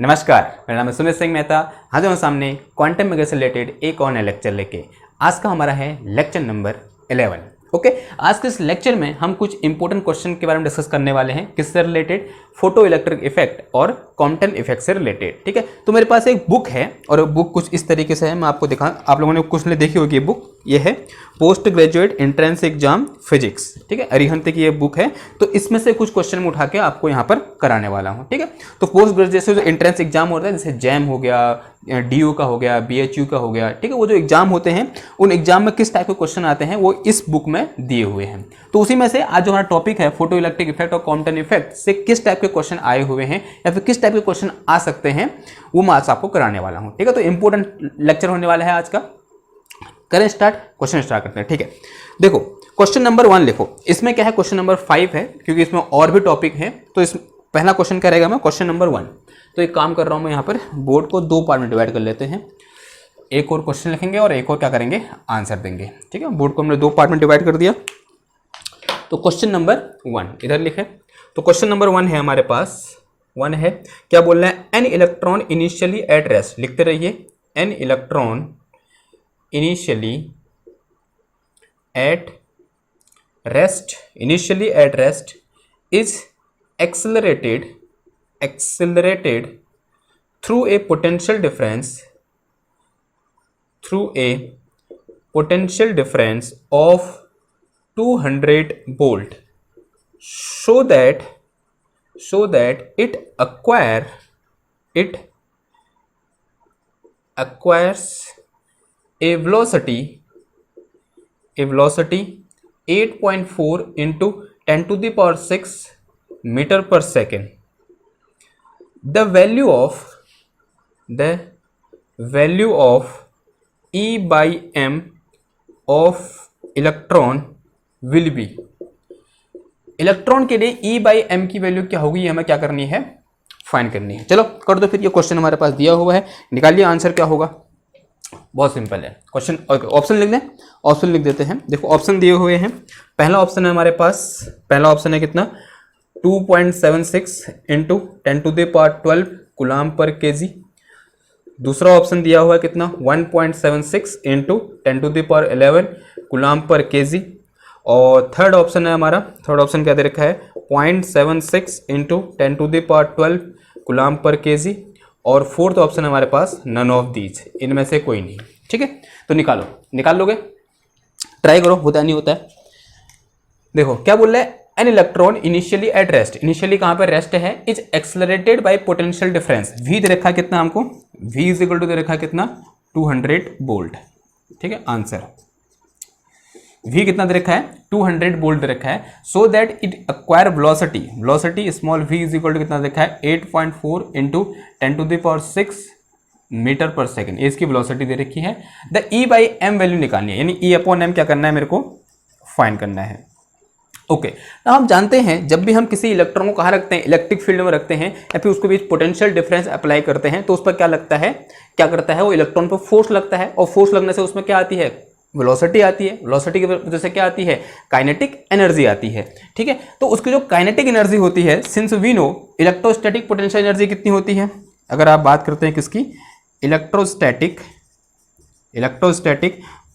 नमस्कार, मेरा नाम है सुमित सिंह मेहता। हाजिर हूँ सामने क्वांटम मैकेनिक्स से रिलेटेड एक और नया लेक्चर लेके। आज का हमारा है लेक्चर नंबर 11। ओके, आज के इस लेक्चर में हम कुछ इंपॉर्टेंट क्वेश्चन के बारे में डिस्कस करने वाले हैं। किससे रिलेटेड? फोटो इलेक्ट्रिक इफेक्ट और कॉम्पटन इफेक्ट से रिलेटेड। ठीक है, तो मेरे पास एक बुक है और बुक कुछ इस तरीके से है, मैं आपको दिखा। आप लोगों ने कुछ ने देखी होगी ये बुक। ये है post graduate entrance exam physics. ठीक है, अरिहंत की ये बुक है। तो इसमें से कुछ क्वेश्चन में उठा के आपको यहाँ पर कराने वाला हूँ। ठीक है, तो पोस्ट ग्रेजुएशन जो एंट्रेंस एग्जाम होता है, जैसे जैम हो गया, DU का हो गया, BHU का हो गया, ठीक है, वो जो एग्जाम होते हैं उन एग्जाम में किस टाइप के क्वेश्चन आते हैं वो इस बुक में दिए हुए हैं। तो उसी में से आज जो हमारा टॉपिक है फोटो इलेक्ट्रिक इफेक्ट और कॉम्पटन इफेक्ट से किस टाइप के क्वेश्चन आए हुए हैं या फिर किस टाइप के क्वेश्चन आ सकते हैं वो मैं आज आपको कराने वाला हूँ। ठीक है, तो इंपॉर्टेंट लेक्चर होने वाला है आज का। करें स्टार्ट, क्वेश्चन स्टार्ट करते हैं। ठीक है, देखो क्वेश्चन नंबर 1 लिखो। इसमें क्या है, क्वेश्चन नंबर 5 है क्योंकि इसमें और भी टॉपिक है। तो इस पहला क्वेश्चन क्या रहेगा, मैं क्वेश्चन नंबर 1। तो एक काम कर रहा हूं मैं, यहाँ पर बोर्ड को 2 पार्ट में डिवाइड कर लेते हैं। एक और क्वेश्चन लिखेंगे और एक और क्या करेंगे, आंसर देंगे। ठीक है, बोर्ड को हमने 2 पार्ट में डिवाइड कर दिया। तो क्वेश्चन नंबर 1 इधर लिखे। तो क्वेश्चन नंबर 1 है हमारे पास, 1 है, क्या बोलना है, an electron initially at rest. लिखते रहिए, an electron initially at rest is accelerated through a potential difference of 200 volt so that it acquires a velocity 8.4 into 10 to the power 6 meter per second. The value of E by m of electron will be। Electron के लिए E by m की value क्या होगी, हमें क्या करनी है, find करनी है। चलो कर दो फिर, ये क्वेश्चन हमारे पास दिया हुआ है, निकालिए आंसर क्या होगा। बहुत सिंपल है क्वेश्चन। ऑप्शन लिख दें, ऑप्शन लिख देते हैं। देखो ऑप्शन दिए हुए हैं। पहला ऑप्शन है हमारे पास, पहला ऑप्शन है कितना, 2.76 into 10 to the power 12 coulomb per kg. दूसरा ऑप्शन दिया हुआ है कितना, 1.76 into 10 to the power 11 coulomb per kg. और थर्ड ऑप्शन है हमारा, थर्ड ऑप्शन क्या दे रखा है, 0.76 into 10 to the power 12 coulomb per kg. और फोर्थ ऑप्शन हमारे पास नन ऑफ दीज, इनमें से कोई नहीं। ठीक है, तो निकाल लोगे, ट्राई करो, होता नहीं होता है। देखो क्या बोल रहा है, an electron initially at rest, initially कहां पर रेस्ट है, is accelerated by potential difference. V दे रखा है कितना हमको, वी इज इक्वल टू दे रखा है कितना, 200 वोल्ट। ठीक है, आंसर v कितना दे रखा है, 200 वोल्ट दे रखा है। So that it acquire velocity small v is equal to कितना देखा है, 8.4 into 10 to the power 6 metre per second, इसकी वेलोसिटी दे रखी है। The E by m value निकालनी है, यानी E अपॉन m क्या करना है, मेरे को फाइंड करना है। ओके, तो हम जानते हैं जब भी हम किसी इलेक्ट्रॉन को कहाँ रखते हैं, इलेक्ट्रिक फील्ड में रखते हैं या फिर उसके बीच पोटेंशियल डिफरेंस अप्लाई करते हैं, तो उस पर क्या लगता है, क्या करता है, वो इलेक्ट्रॉन पर फोर्स लगता है। और फोर्स लगने से उसमें क्या आती है, वेलोसिटी आती है। वेलोसिटी की वजह से क्या आती है, काइनेटिक एनर्जी आती है। ठीक है, तो उसकी जो काइनेटिक एनर्जी होती है, since we know electrostatic potential energy कितनी होती है, अगर आप बात करते हैं किसकी, electrostatic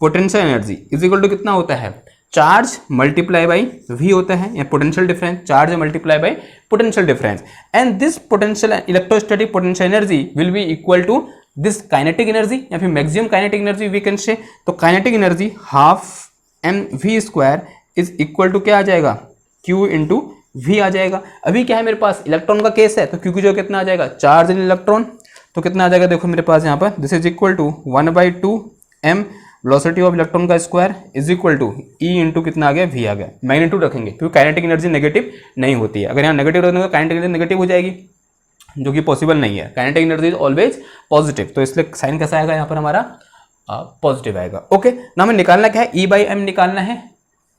potential energy is equal to कितना होता है, चार्ज मल्टीप्लाई बाई वी होता है, या potential difference, charge multiply by potential difference. And this potential electrostatic potential energy will be equal to this kinetic energy या फिर maximum kinetic energy we can say. तो kinetic energy half mv² is equal to क्या आ जाएगा, q into we आ जाएगा। अभी क्या है मेरे पास, इलेक्ट्रॉन का केस है, तो q की जो कितना आ जाएगा, चार्ज इन इलेक्ट्रॉन, तो कितना आ जाएगा, देखो मेरे पास यहाँ पर, this is equal to 1/2 m velocity of electron का square is equal to e into कितना आ गया, v आ गया। मैग्नीट्यूड रखेंगे क्योंकि काइनेटिक एनर्जी नेगेटिव नहीं होती है। अगर यहाँ नेगेटिव रखेंगे तो काइनेटिक एनर्जी नेगेटिव हो जाएगी, जो कि पॉसिबल नहीं है। Kinetic energy is always positive, तो इसलिए साइन कैसा आएगा यहाँ पर हमारा, पॉजिटिव आएगा। ओके, ना हमें निकालना क्या है, E बाई एम निकालना है।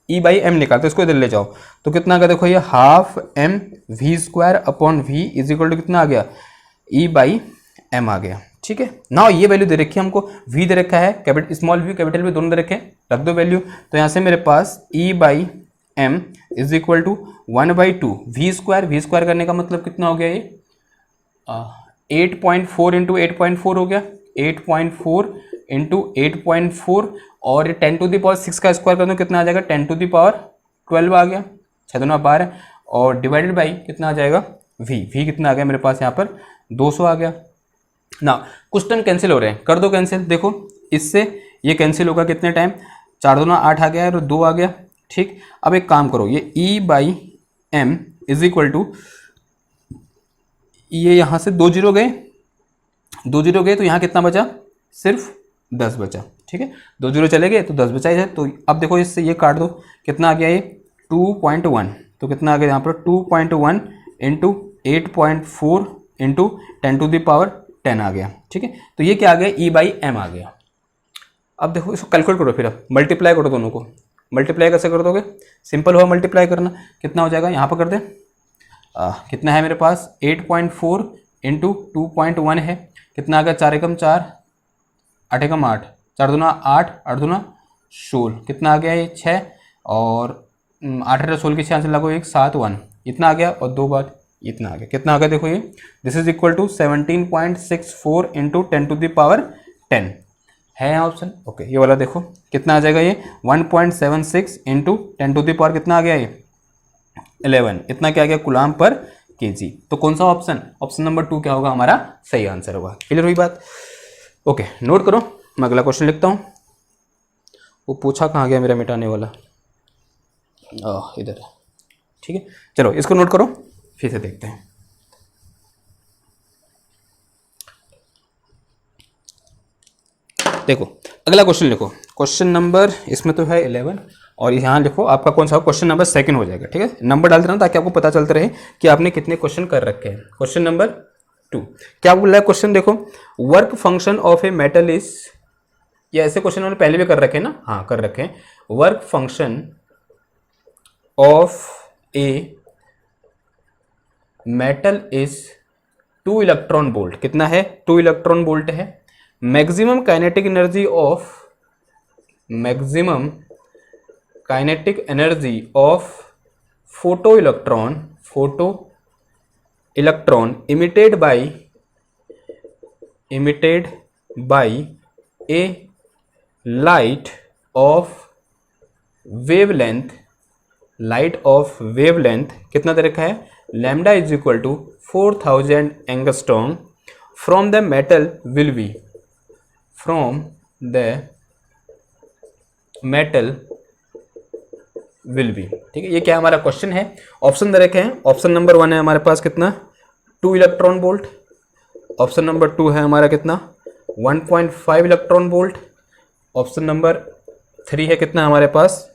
E बाई एम निकालते, इसको इधर ले जाओ, तो कितना आ गया, देखो ये half mv² upon v is equal to कितना आ गया, E बाई एम आ गया। ठीक है, ना ये वैल्यू दे रखी है हमको, v दे रखा है, capital small v capital v दोनों दे रखे हैं, रख दो वैल्यू। तो यहाँ से मेरे पास E by M is equal to 1/2 v² करने का मतलब कितना हो गया, ये 8.4 इंटू 8.4 हो गया, 8.4 इंटू 8.4, और ये 10⁻6 का स्क्वायर कर दो कितना आ जाएगा, 10⁻12 आ गया, 6×12, और डिवाइडेड बाई कितना आ जाएगा, v कितना आ गया मेरे पास यहाँ पर 200 आ गया ना। कुछ टर्म कैंसिल हो रहे हैं, कर दो कैंसिल, देखो इससे ये कैंसिल होगा कितने टाइम, 4×2 8 आ गया और 2 आ गया, ठीक। अब एक काम करो, ये E/m इज इक्वल टू, ये यहाँ से 2 जीरो गए, 2 जीरो गए तो यहाँ कितना बचा, सिर्फ 10 बचा, ठीक है, 2 जीरो चले गए तो 10 बचा ही है। तो अब देखो इससे ये काट दो, कितना आ गया ये 2.1, तो कितना आ गया यहाँ पर 2.1 इंटू 8.4 इंटू 10⁻10 आ गया, ठीक है। तो ये क्या आ गया, E/m आ गया। अब देखो इसको कैलकुलेट करो, फिर अब मल्टीप्लाई करो दोनों को, मल्टीप्लाई कैसे कर दोगे, सिंपल हुआ मल्टीप्लाई करना, कितना हो जाएगा, यहाँ पर कर दे, कितना है मेरे पास 8.4 इंटू 2.1 है, कितना आ गया 4×4 8×8, 4×2 8, 8×2 16, कितना आ गया ये 6, और 8×16 के 6 से लगो 1 7 1, इतना आ गया, और 2 बार इतना आ गया, कितना आ गया देखो ये, this is equal to 17.64 into 10⁻10 है यहाँ ऑप्शन, ओके। ये वाला देखो कितना आ जाएगा ये 1.76 इंटू 10⁻, कितना आ गया ये 11, इतना क्या आ गया कूलाम पर केजी। तो कौन सा ऑप्शन, ऑप्शन नंबर 2 क्या होगा हमारा सही आंसर होगा। क्लियर हुई बात, ओके नोट करो, मैं अगला क्वेश्चन लिखता हूँ। वो पूछा कहाँ गया मेरा मिटाने वाला, इधर है, ठीक है। चलो इसको नोट करो, फिर से देखते हैं। देखो अगला क्वेश्चन लिखो, क्वेश्चन नंबर इसमें तो है 11, और यहाँ लिखो आपका कौन सा क्वेश्चन नंबर 2 हो जाएगा, ठीक है। नंबर डालते रहना ताकि आपको पता चलता रहे कि आपने कितने क्वेश्चन कर रखे हैं। क्वेश्चन नंबर 2 क्या बोल रहा है क्वेश्चन, देखो work function of a metal is, ये ऐसे क्वेश्चन मैंने पहले भी कर रखे हैं ना, हाँ कर रखे हैं। Work function of a metal is 2 electron volt, कितना है 2 इलेक्ट्रॉन वोल्ट है। Maximum kinetic energy of photo electron emitted by a light of wavelength कितना दे रखा है, lambda is equal to 4000 angstrom from the metal will be, ठीक है। ये क्या हमारा क्वेश्चन है, ऑप्शन दे रखे हैं। ऑप्शन नंबर 1 है हमारे पास कितना 2 इलेक्ट्रॉन वोल्ट, ऑप्शन नंबर 2 है हमारा कितना 1.5 इलेक्ट्रॉन वोल्ट, ऑप्शन नंबर 3 है कितना हमारे पास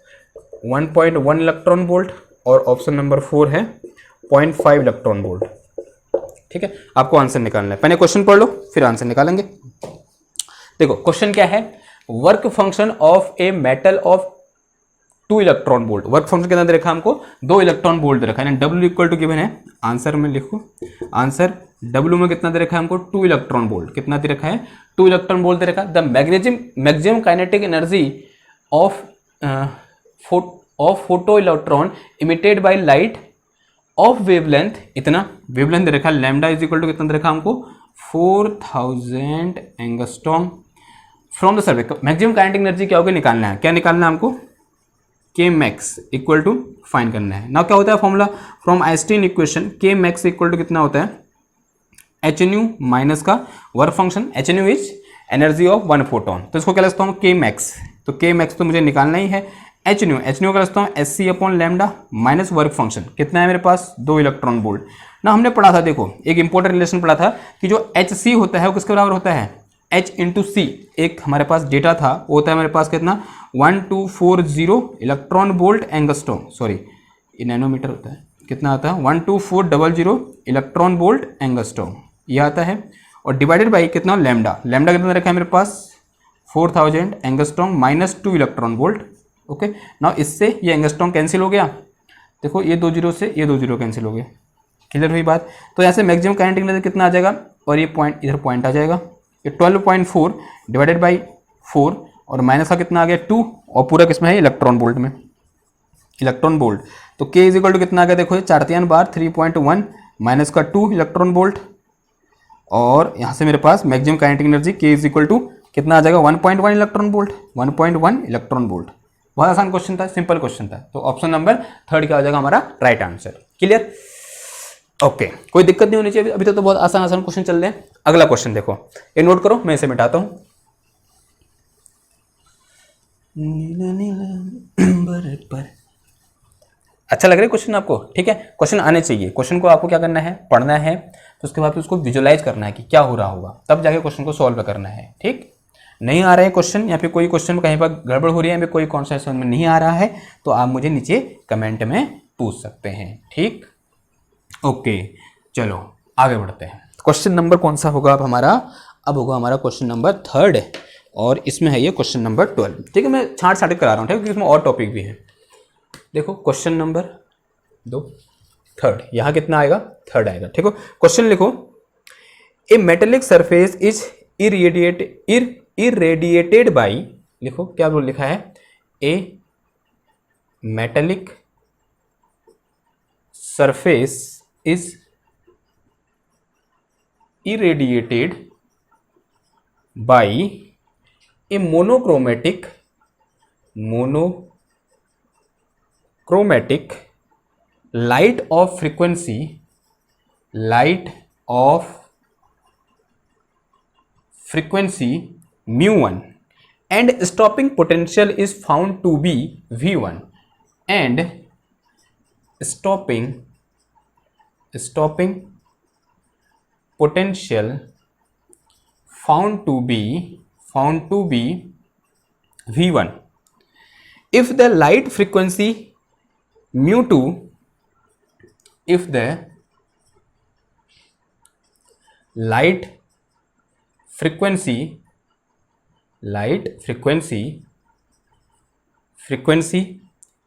1.1 इलेक्ट्रॉन वोल्ट, और ऑप्शन नंबर 4 है 0.5 इलेक्ट्रॉन वोल्ट, ठीक है। आपको आंसर निकालना है, पहले क्वेश्चन पढ़ लो फिर आंसर निकालेंगे। देखो क्वेश्चन क्या है, work function of a metal of 2 electron volt, work function कितना दे रखा है हमको 2 इलेक्ट्रॉन वोल्ट दे रखा है, W इक्वल टू गिवन है, आंसर में लिखो, आंसर W में कितना दे रखा है हमको 2 इलेक्ट्रॉन वोल्ट, कितना दे रखा है 2 इलेक्ट्रॉन वोल्ट दे रखा है। The maximum kinetic energy of photo electron emitted by light of wavelength, इतना वेवलेंथ दे रखा है, लैम्डा इज इक्वल टू कितना दे रखा है हमको 4000 angstrom from the survey. Maximum kinetic energy क्या होगी निकालना है, क्या निकालना है हमको के मैक्स इक्वल टू फाइंड करना है ना। क्या होता है फॉर्मूला फ्रॉम आइंस्टीन इक्वेशन, के मैक्स इक्वल टू कितना होता है एच न्यू माइनस का work function, H new is energy of 1 photon, तो इसको क्या लिखता हूँ के मैक्स, तो के मैक्स तो मुझे निकालना ही है, एच न्यू का लिखता हूँ S C upon lambda minus work function, कितना है मेरे पास 2 इलेक्ट्रॉन वोल्ट ना। हमने पढ़ा था, देखो एक इंपॉर्टेंट रिलेशन पढ़ा था कि जो एच सी होता है वो किसके बराबर होता है H इंटू सी, एक हमारे पास डेटा था वो होता है मेरे पास कितना 1240 इलेक्ट्रॉन वोल्ट एंगस्ट्रॉम, सॉरी ये नैनोमीटर होता है, कितना आता है 12400 इलेक्ट्रॉन वोल्ट एंगस्ट्रॉम ये आता है, और डिवाइडेड बाई कितना लैम्डा कितना रखा है मेरे पास 4000 angstrom minus 2 electron volt, okay. Now इससे ये एंगस्ट्रॉम कैंसिल हो गया, देखो ये 2 जीरो से ये 2 जीरो कैंसिल हो गए, क्लियर हुई बात। तो यहाँ से मैक्सिमम काइनेटिक एनर्जी कितना आ जाएगा, और ये पॉइंट इधर पॉइंट आ जाएगा, ये 12.4 डिवाइडेड बाई 4, और माइनस का कितना आ गया 2, और पूरा किसमें है इलेक्ट्रॉन वोल्ट में, इलेक्ट्रॉन वोल्ट। तो के इज इक्वल टू कितना आ गया, देखो ये 4 3 बार 3.1 माइनस का 2 इलेक्ट्रॉन वोल्ट, और यहाँ से मेरे पास मैक्सिमम काइनेटिक एनर्जी के इज इक्वल टू कितना आ जाएगा 1.1 इलेक्ट्रॉन वोल्ट, 1.1 इलेक्ट्रॉन वोल्ट। बहुत आसान क्वेश्चन था, सिंपल क्वेश्चन था। तो ऑप्शन नंबर 3 क्या हो जाएगा हमारा राइट आंसर। क्लियर? ओके, कोई दिक्कत नहीं होनी चाहिए। अभी तक तो बहुत आसान आसान क्वेश्चन चल रहे हैं। अगला क्वेश्चन देखो, ये नोट करो, मैं इसे मिटाता हूं। अच्छा लग रहा है क्वेश्चन आपको? ठीक है, क्वेश्चन आने चाहिए। क्वेश्चन को आपको क्या करना है, पढ़ना है, तो उसके बाद फिर उसको विजुअलाइज करना है कि क्या हो रहा होगा, तब जाके क्वेश्चन को सॉल्व करना है। ठीक, नहीं आ रहा है क्वेश्चन या फिर कोई क्वेश्चन कहीं पर गड़बड़ हो रही है, कोई कॉन्सेप्ट समझ में नहीं आ रहा है, तो आप मुझे नीचे कमेंट में पूछ सकते हैं। ठीक, ओके, चलो आगे बढ़ते हैं। क्वेश्चन नंबर कौन सा होगा अब हमारा? अब होगा हमारा क्वेश्चन नंबर 3 और इसमें है ये क्वेश्चन नंबर 12। ठीक है, मैं छाट छाट करा रहा हूँ, ठीक है, क्योंकि इसमें और टॉपिक भी है। देखो क्वेश्चन नंबर 2 3, यहाँ कितना आएगा? 3 आएगा। ठीक है, क्वेश्चन लिखो, a metallic surface is irradiated by, लिखो क्या लिखा है, a metallic surface is irradiated by a monochromatic light of frequency mu1 and stopping potential is found to be V1 and stopping potential found to be V1 if the light frequency mu2 if the light frequency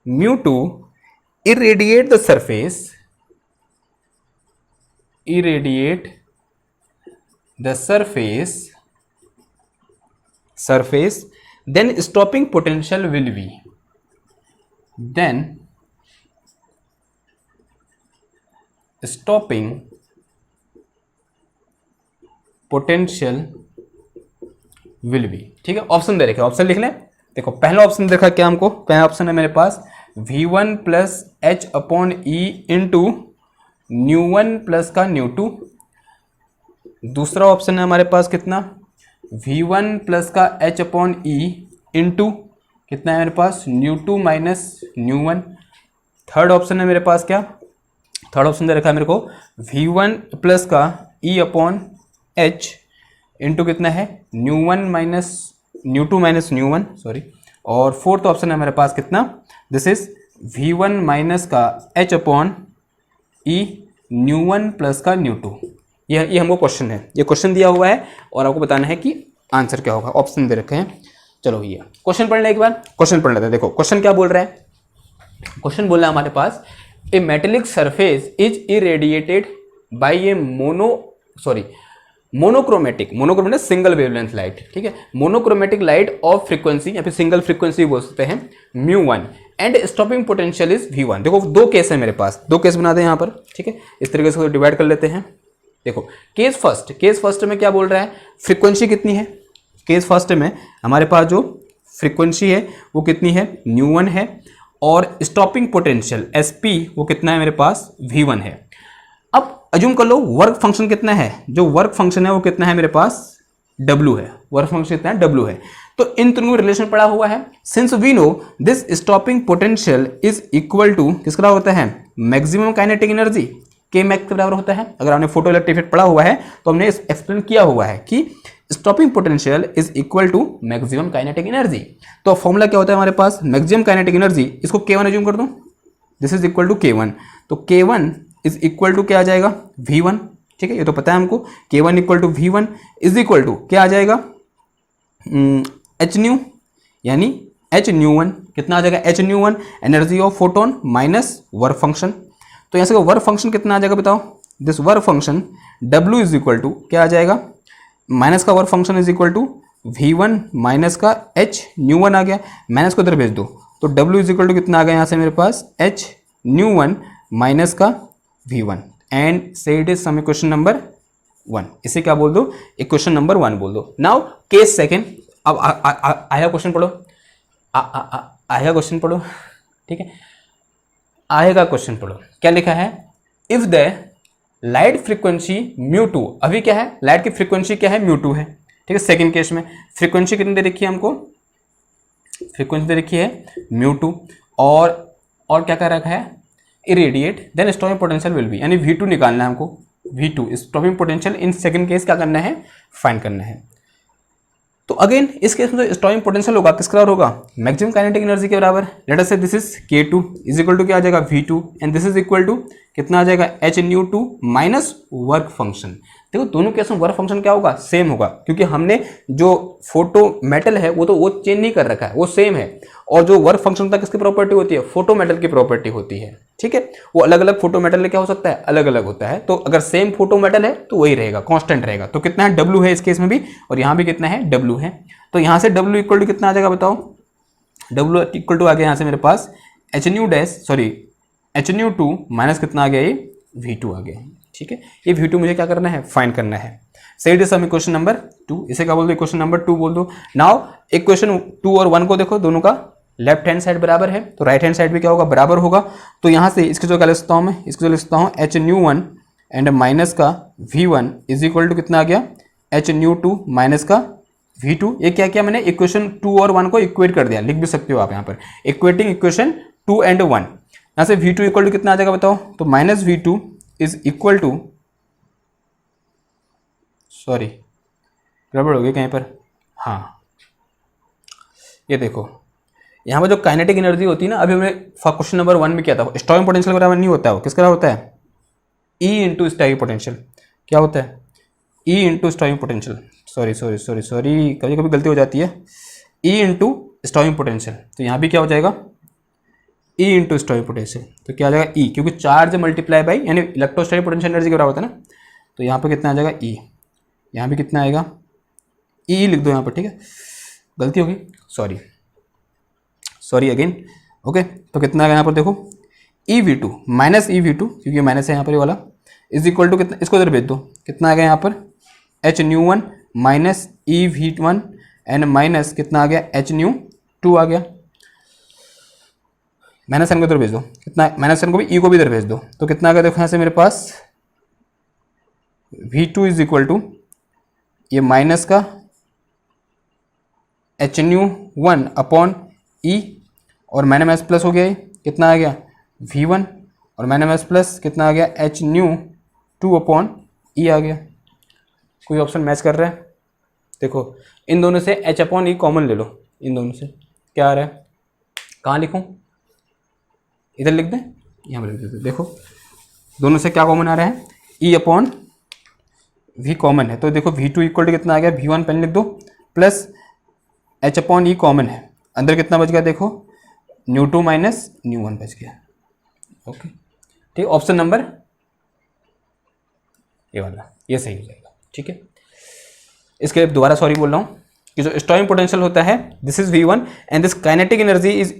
mu2 irradiate the surface then stopping potential will be ठीक है, option दे रखे, option लिख लें। देखो पहला option देखा क्या हमको, पहला ऑप्शन है मेरे पास V1 plus H upon E into nu plus का न्यू2। दूसरा ऑप्शन है हमारे पास कितना, V1 प्लस का एच अपॉन ई इंटू कितना है मेरे पास, न्यू2 माइनस न्यू1। थर्ड ऑप्शन है मेरे पास क्या, थर्ड ऑप्शन दे रखा है मेरे को V1 प्लस का ई अपॉन एच इंटू कितना है, न्यू1 माइनस न्यू2 माइनस न्यू1, सॉरी। और फोर्थ ऑप्शन है मेरे पास कितना, दिस इज V1 माइनस का एच अपॉन ई न्यू1 प्लस का न्यू2। ये हमको क्वेश्चन है, ये क्वेश्चन दिया हुआ है और आपको बताना है कि आंसर क्या होगा। ऑप्शन दे रखे हैं। चलो भैया क्वेश्चन पढ़ लें एक बार, क्वेश्चन पढ़ लेते हैं। देखो क्वेश्चन क्या बोल रहा है, क्वेश्चन बोल रहा है हमारे पास a metallic surface is irradiated by a monochromatic single wavelength light. ठीक है, मोनोक्रोमेटिक लाइट ऑफ फ्रीक्वेंसी या फिर सिंगल फ्रीक्वेंसी बोल सकते हैं mu1 and stopping potential is V1। देखो दो केस है मेरे पास, दो केस बना दें यहाँ पर। ठीक है, इस तरीके से डिवाइड कर लेते हैं। देखो केस फर्स्ट में क्या बोल रहा है, फ्रीक्वेंसी कितनी है, केस फर्स्ट में हमारे पास जो फ्रीक्वेंसी है वो कितनी है, न्यू1 है, और स्टॉपिंग पोटेंशियल SP वो कितना है मेरे पास, V1 है। अब अज्यूम कर लो वर्क फंक्शन कितना है, जो वर्क फंक्शन है वो कितना है मेरे पास, W है, वर्क फंक्शन कितना है, W है। तो इन दोनों रिलेशन पड़ा हुआ है। Since we know this stopping potential is equal to किसका होता है, मैक्सिमम काइनेटिक एनर्जी के मैक्स के बराबर होता है। अगर आपने फोटो इलेक्ट्रिक इफेक्ट पढ़ा हुआ है तो हमने एक्सप्लेन किया हुआ है कि stopping potential is equal to maximum kinetic energy. तो फॉर्मूला क्या होता है हमारे पास, मैक्सिमम काइनेटिक एनर्जी, इसको K1 अज्यूम कर दूं, this is equal to K1। तो K1 इज इक्वल टू क्या आ जाएगा, V1। ठीक है, ये तो पता है हमको, K1 equal to V1 is equal to क्या आ जाएगा, H न्यू, यानी H न्यू1 कितना आ जाएगा, H nu energy of photon minus work function. तो यहाँ से वर्क फंक्शन कितना आ जाएगा बताओ, this work function W is equal to क्या आ जाएगा, माइनस का work function is equal to V1 minus का H न्यू1 आ गया, माइनस को इधर भेज दो तो W इज इक्वल टू कितना आ गया यहाँ से मेरे पास, H न्यू1 माइनस का V1 एंड से it is some question number 1, इसे क्या बोल दो, इक्वेशन नंबर 1 बोल दो। नाउ केस सेकेंड, अब आया क्वेश्चन पढ़ो, आएगा क्वेश्चन पढ़ो, ठीक है, आएगा क्वेश्चन पढ़ो। क्या लिखा है, इफ द लाइट फ्रीक्वेंसी μ2, अभी क्या है, लाइट की फ्रीक्वेंसी क्या है, μ2 है, ठीक है। सेकंड केस में फ्रीक्वेंसी कितनी दे रखी है हमको, फ्रीक्वेंसी दे रखी है μ2, और क्या कर रखा है, irradiate, then stopping potential will be, यानी V2 निकालना है हमको, V2 stopping potential in second case क्या करना है, फाइंड करना है। तो अगेन इस केस में जो स्टॉपिंग पोटेंशियल होगा किसके बराबर होगा, मैक्सिमम काइनेटिक एनर्जी के बराबर। Let us say this is K2 is equal to क्या आ जाएगा, V2, and this is equal to कितना आ जाएगा, hν2 माइनस वर्क फंक्शन। देखो दोनों केस में वर्क फंक्शन क्या होगा, सेम होगा, क्योंकि हमने जो फोटो मेटल है वो चेंज नहीं कर रखा है, वो सेम है, और जो वर्क फंक्शन होता है किसकी प्रॉपर्टी होती है, फोटो मेटल की प्रॉपर्टी होती है, ठीक है। वो अलग अलग फोटो मेटल क्या हो सकता है, अलग अलग होता है, तो अगर सेम फोटो मेटल है तो वही रहेगा, कांस्टेंट रहेगा। तो कितना है, W है इस केस में भी, और यहाँ भी कितना है, W है। तो यहाँ से W इक्वल टू कितना आ जाएगा बताओ, W इक्वल टू आ गया यहाँ से मेरे पास hν2 माइनस कितना आ गया, ये V2 आ गया, ठीक है। ये V2 मुझे क्या करना है, फाइंड करना है। सही सम इक्वेशन नंबर 2, इसे क्या बोल दो, इक्वेशन नंबर 2 बोल दो। नाउ इक्वेशन 2 और 1 को देखो, दोनों का लेफ्ट हैंड साइड बराबर है, तो राइट हैंड साइड भी क्या होगा, बराबर होगा। तो यहाँ से इसके जो क्या लिख सकता हूँ मैं, इसको जो लिख सकता हूँ hν1 एंड माइनस का V1 इज इक्वल टू कितना आ गया, hν2 माइनस का V2। ये क्या किया मैंने, इक्वेशन 2 और 1 को इक्वेट कर दिया, लिख भी सकते हो आप यहाँ पर, इक्वेटिंग इक्वेशन 2 एंड 1। यहाँ से V2 इक्वल टू कितना आ जाएगा बताओ, तो minus V2 is equal to, sorry गड़बड़ हो गई कहीं पर, हाँ ये देखो यहाँ पर जो काइनेटिक एनर्जी होती है ना, अभी हमने क्वेश्चन नंबर 1 में किया था, स्टॉपिंग पोटेंशियल बराबर नहीं होता है, वो किसका होता है, E इंटू स्टॉपिंग पोटेंशियल। क्या होता है, E into stopping potential, sorry कभी कभी गलती हो जाती है, E इंटू स्टॉपिंग पोटेंशियल। तो यहाँ भी क्या हो जाएगा, E इंटू स्टॉपिंग पोटेंशियल, तो क्या आ जाएगा E, क्योंकि चार्ज मल्टीप्लाई बाई यानी इलेक्ट्रोस्टैटिक पोटेंशियल एनर्जी के बराबर होता है ना। तो यहाँ पर कितना आ जाएगा E, यहाँ भी कितना आएगा E लिख दो यहाँ पर, ठीक है, गलती होगी, सॉरी अगेन, ओके। तो कितना आएगा यहाँ पर देखो, EV2 माइनस EV2, क्योंकि माइनस है यहाँ पर ये वाला, इज इक्वल टू कितना, इसको इधर भेज दो, कितना आ गया यहाँ पर hν1 minus EV1 and minus कितना आ गया, hν2 आ गया। माइनस साइन को इधर भेज दो, कितना माइनस साइन को भी, E को भी इधर भेज दो, तो कितना आ गया देखो यहाँ से मेरे पास V2 इज इक्वल टू ये माइनस का hν1 अपॉन E, और माइनस माइनस प्लस हो गया, ये कितना आ गया V1, और माइनस माइनस प्लस कितना आ गया hν2 अपॉन E आ गया। कोई ऑप्शन मैच कर रहा है, देखो इन दोनों से h अपॉन E कॉमन ले लो, इन दोनों से क्या आ रहा है, कहाँ लिखूं, इधर लिख दें, यहाँ पर लिख देते, देखो दोनों से क्या कॉमन आ रहा है, E अपॉन V कॉमन है, तो देखो V2 इक्वल टू कितना आ गया, V1 पेन लिख दो, plus h upon E common है, अंदर कितना बच गया देखो, ν2 माइनस ν1 बच गया, ओके ठीक। ऑप्शन नंबर ये वाला, ये सही हो जाएगा, ठीक है। इसके लिए दोबारा सॉरी बोल रहा हूँ कि जो स्टॉपिंग पोटेंशियल होता है, this is V1 and this kinetic energy is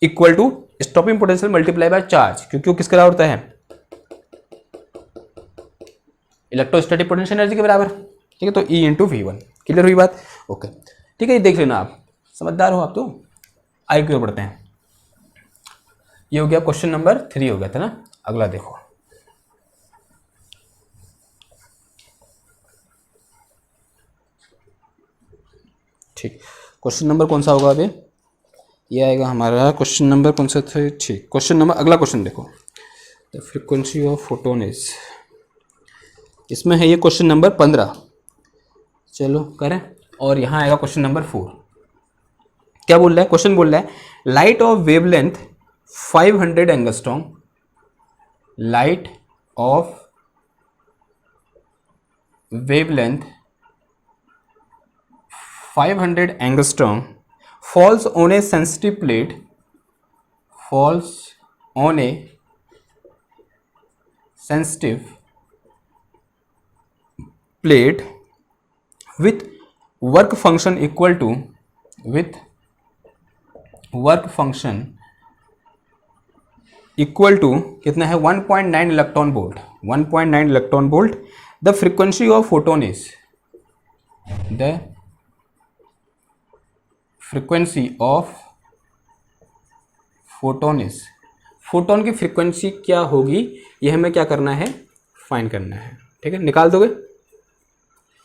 equal to stopping potential multiply by charge, क्योंकि वो किसके बराबर होता है, इलेक्ट्रोस्टैटिक पोटेंशियल एनर्जी के बराबर, ठीक है। तो E इंटू V1, क्लियर हुई बात, ओके ठीक है। ये देख लेना, आप समझदार हो आप तो। आगे की ओर बढ़ते हैं, ये हो गया क्वेश्चन नंबर 3 हो गया था ना। अगला देखो, ठीक, क्वेश्चन नंबर कौन सा होगा अभी, ये आएगा हमारा क्वेश्चन नंबर कौन सा था, ठीक, क्वेश्चन नंबर, अगला क्वेश्चन देखो, the frequency of photon is, इसमें है ये क्वेश्चन नंबर 15, चलो करें। और यहाँ आएगा क्वेश्चन नंबर 4। क्या बोल रहा है, क्वेश्चन बोल रहा है light of wavelength 500 angstrom, light of wavelength 500 angstrom falls on a sensitive plate, falls on a sensitive plate with work function equal to, with work function equal to कितना है 1.9 electron volt, 1.9 electron volt. The frequency of photon is, the frequency of photon is, photon की frequency क्या होगी ये हमें क्या करना है, फाइंड करना है। ठीक है, निकाल दोगे।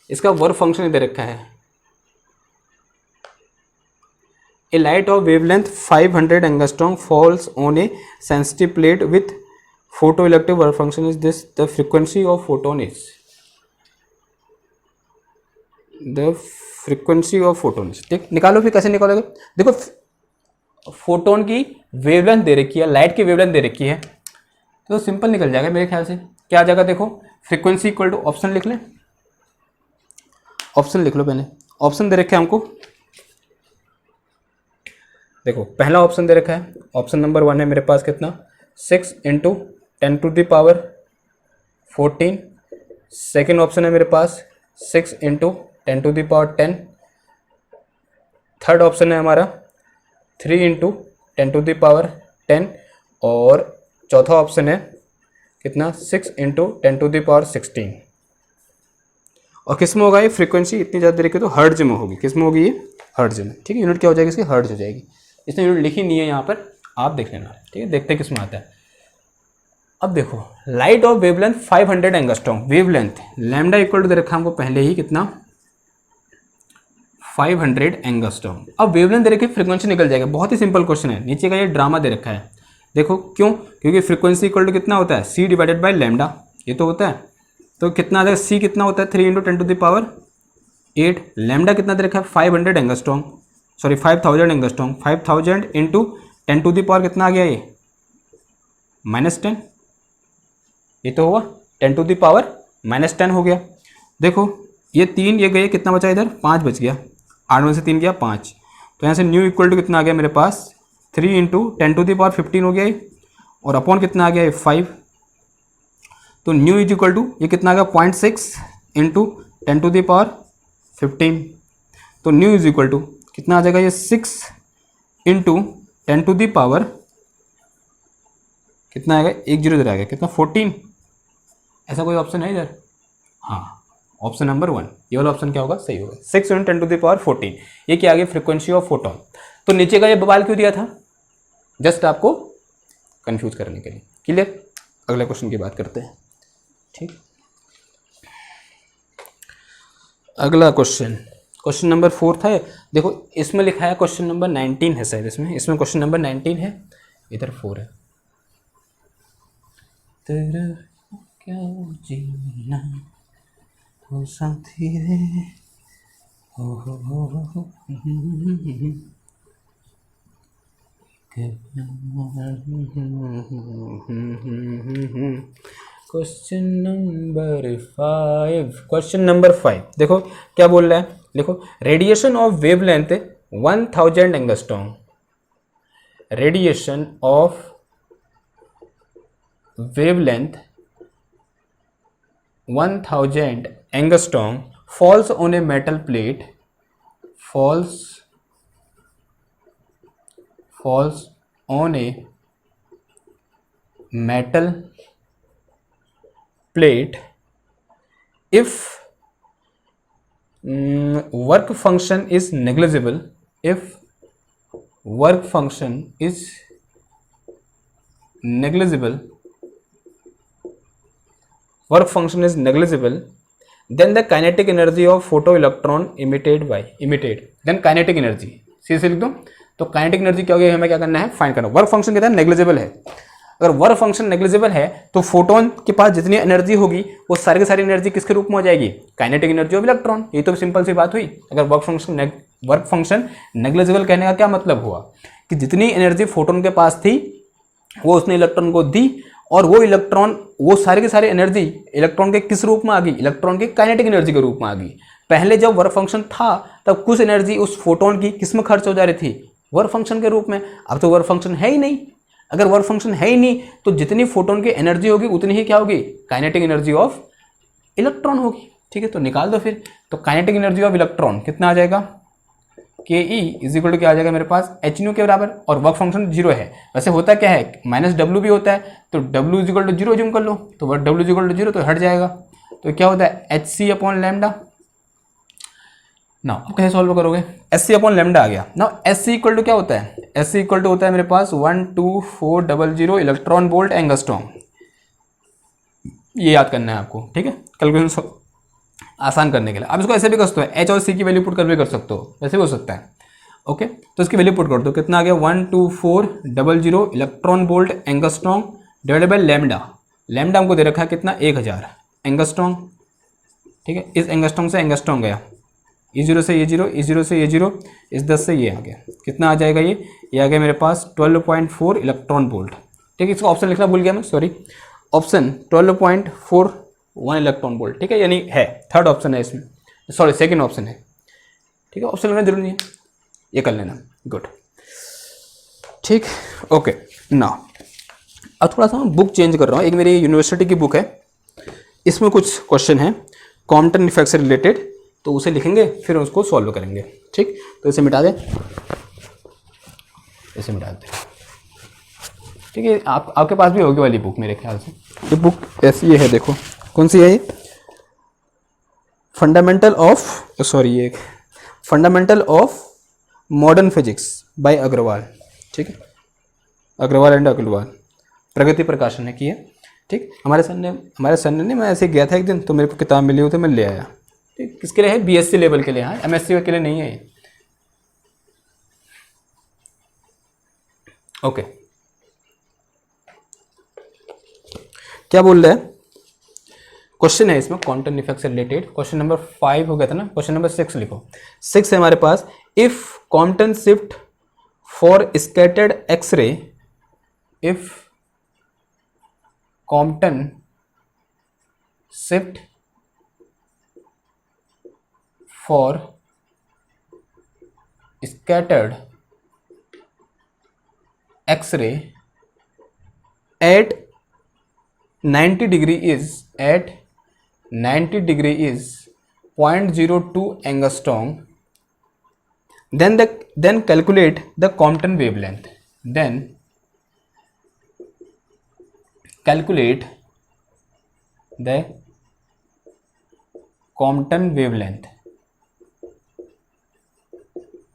इसका वर्क फंक्शन दे रखा है, a light of wavelength 500 angstrom falls on a sensitive plate with photo electric work function is this, the frequency of photon is, the frequency of photon is. ठीक, निकालो फिर कैसे निकालोगे। देखो फोटोन की वेवलेंथ दे रखी है, लाइट की वेवलेंथ दे रखी है, तो सिंपल निकल जाएगा मेरे ख्याल से। क्या आ जाएगा, देखो फ्रीक्वेंसी इक्वल टू, ऑप्शन लिख लें, ऑप्शन लिख लो पहले। ऑप्शन दे रखे हैं हमको, देखो पहला ऑप्शन दे रखा है, ऑप्शन नंबर 1 है मेरे पास कितना, 6 × 10⁻14। सेकेंड ऑप्शन है मेरे पास 6 × 10⁻10। थर्ड ऑप्शन है हमारा 3 × 10⁻10। और चौथा ऑप्शन है कितना, 6 × 10⁻16। और किस में होगा ये फ्रीक्वेंसी, इतनी ज़्यादा दे रखी है तो हर्ट्ज में होगी। किस में होगी ये, हर्ट्ज में। ठीक है, यूनिट क्या हो जाएगी इसकी, हर्ट्ज हो जाएगी। इसने यूनिट लिखी नहीं है यहाँ पर, आप देख लेना। ठीक है, देखते हैं किस में आता है। अब देखो light of wavelength 500 angstrom, wavelength lambda equal to दे रखा हमको पहले ही कितना, 500 एंगस्ट्रॉम। अब वेवलेंथ दे रखी, फ्रीक्वेंसी निकल जाएगा। बहुत ही सिंपल क्वेश्चन है, नीचे का ये ड्रामा दे रखा है। देखो क्यों, क्योंकि फ्रीक्वेंसी इक्वल टू कितना होता है, c डिवाइडेड बाय लैम्डा, ये तो होता है। तो कितना आ जाएगा, c कितना होता है, 3 × 10⁸। लैम्डा कितना दे रखा है, 500 एंगस्ट्रॉम, सॉरी 5000 एंगस्ट्रॉम। 5000 × 10⁻ कितना आ गया ये, -10। ये तो हुआ 10⁻−10 हो गया। देखो ये 3 ये गए, कितना बचा इधर, 5 बच गया। 8 में से 3 गया 5, तो यहाँ से न्यू इक्वल टू कितना आ गया मेरे पास, 3 × 10⁻15 हो गया ये, और अपॉन कितना आ गया ये 5। तो न्यू इज इक्वल टू ये कितना आ गया, 0.6 × 10⁻15। तो न्यू इज इक्वल टू कितना आ जाएगा ये, 6 × 10⁻, कितना आएगा, 1 0 इधर आ गया, कितना 14। ऐसा कोई ऑप्शन है इधर, हाँ ऑप्शन नंबर 1 ये वाला ऑप्शन क्या होगा, सही होगा। 6 × 10⁻14, ये क्या आ गया, फ्रीक्वेंसी ऑफ फोटोन। तो नीचे का ये बवाल क्यों दिया था, जस्ट आपको कंफ्यूज करने के लिए। क्लियर, अगले क्वेश्चन की बात करते हैं। ठीक, अगला क्वेश्चन, क्वेश्चन नंबर 4 था। देखो इसमें लिखा है क्वेश्चन नंबर 19 है शायद, इसमें क्वेश्चन नंबर 19 है, इधर 4 है। तेरा क्या जीना हो साथी रे, हो क्वेश्चन नंबर 5, क्वेश्चन नंबर 5 देखो क्या बोल रहा है, देखो radiation of wavelength 1000 angstrom, radiation of wavelength 1000 angstrom falls on a metal plate, falls on a metal plate if work function is negligible, if work function is negligible, work function is negligible, then the kinetic energy of photoelectron emitted then kinetic energy, सी से लिख दो। तो kinetic energy क्या होगी, हमें क्या करना है, फाइंड करना। वर्क फंक्शन कहता है नेग्लिजिबल है, अगर वर्क फंक्शन नेग्लिजिबल है तो फोटोन के पास जितनी एनर्जी होगी वो सारी की सारी एनर्जी किसके रूप में हो जाएगी, काइनेटिक एनर्जी ऑफ इलेक्ट्रॉन। ये तो सिंपल सी बात हुई। अगर वर्क फंक्शन नेग्लिजिबल कहने का क्या मतलब हुआ कि जितनी एनर्जी फोटोन के पास थी वो उसने इलेक्ट्रॉन को दी, और वो इलेक्ट्रॉन, वो सारे के सारे एनर्जी इलेक्ट्रॉन के किस रूप में आ गई, इलेक्ट्रॉन के काइनेटिक एनर्जी के रूप में आ गई। पहले जब वर्क फंक्शन था तब कुछ एनर्जी उस फोटोन की किस में खर्च हो जा रही थी, वर्क फंक्शन के रूप में। अब तो वर्क फंक्शन है ही नहीं। अगर वर्क फंक्शन है ही नहीं तो जितनी फोटोन की एनर्जी होगी उतनी ही क्या होगी, काइनेटिक एनर्जी ऑफ इलेक्ट्रॉन होगी। ठीक है, तो निकाल दो फिर। तो काइनेटिक एनर्जी ऑफ इलेक्ट्रॉन कितना आ जाएगा, के ई इज इक्वल टू क्या आ जाएगा मेरे पास, एच न्यू के बराबर, और वर्क फंक्शन 0 है। वैसे होता क्या है, -w भी होता है, तो w is equal to 0 zoom कर लो, तो w इज इक्वल टू 0 तो हट जाएगा। तो क्या होता है एच सी अपॉन लैम्डा। ना आप कैसे सॉल्व करोगे, एस सी अपॉन लैम्डा आ गया ना। एस सी इक्वल टू क्या होता है, एस सी इक्वल टू होता है मेरे पास 12400 इलेक्ट्रॉन वोल्ट एंगस्ट्रॉम। ये याद करना है आपको, ठीक है, कैलकुलेशन आसान करने के लिए। आप इसको ऐसे भी कर सकते हो, एच और सी की वैल्यू पुट कर भी कर सकते हो, वैसे भी हो सकता है। ओके, तो इसकी वैल्यू पुट कर दो, कितना आ गया 12400 electron volt angstrom divided by lambda. Lambda हमको दे रखा है कितना 1000 एंगस्ट्रॉम, ठीक है। इस एंगस्ट्रॉम से एंगस्ट्रॉम गया, ई जीरो से ये जीरो, ई जीरो से ये जीरो, इस 10 से ये आ गया, कितना आ जाएगा ये आ गया मेरे पास 12.4 इलेक्ट्रॉन वोल्ट, ठीक है। इसका ऑप्शन लिखना भूल गया मैं, सॉरी। ऑप्शन 12.41 इलेक्ट्रॉन वोल्ट, ठीक है, यानी है थर्ड ऑप्शन है इसमें, सॉरी सेकंड ऑप्शन है, ठीक है। ऑप्शन लिखना जरूरी नहीं है, ये कर लेना, गुड, ठीक, ओके। ना अब थोड़ा सा बुक चेंज कर रहा हूँ, एक मेरी यूनिवर्सिटी की बुक है, इसमें कुछ क्वेश्चन है कॉम्पटन इफेक्ट से रिलेटेड, तो उसे लिखेंगे फिर उसको सॉल्व करेंगे, ठीक। तो इसे मिटा दे, इसे मिटा दे, ठीक है। आपके पास भी होगी वाली बुक मेरे ख्याल से, ये बुक ऐसी है, देखो कौन सी है ये, फंडामेंटल ऑफ, सॉरी ये fundamental of modern physics by Agarwal, ठीक है, अग्रवाल एंड अग्रवाल, प्रगति प्रकाशन है की है, ठीक। हमारे सर ने नहीं, मैं ऐसे गया था एक दिन तो मेरे को किताब मिली हुई तो मैं ले आया, ठीक। किसके लिए है, बीएससी लेवल के लिए, हाँ, एमएससी के लिए नहीं है ये, ओके। क्या बोल रहे हैं, क्वेश्चन है इसमें क्वांटम इफेक्ट से रिलेटेड, क्वेश्चन नंबर 5 हो गया था ना, क्वेश्चन नंबर 6 लिखो। 6 है हमारे पास, if quantum shift for scattered X-ray, if quantum shift for scattered X-ray at 90 degree is 0.02 angstrom, then calculate the Compton wavelength. Then calculate the Compton wavelength.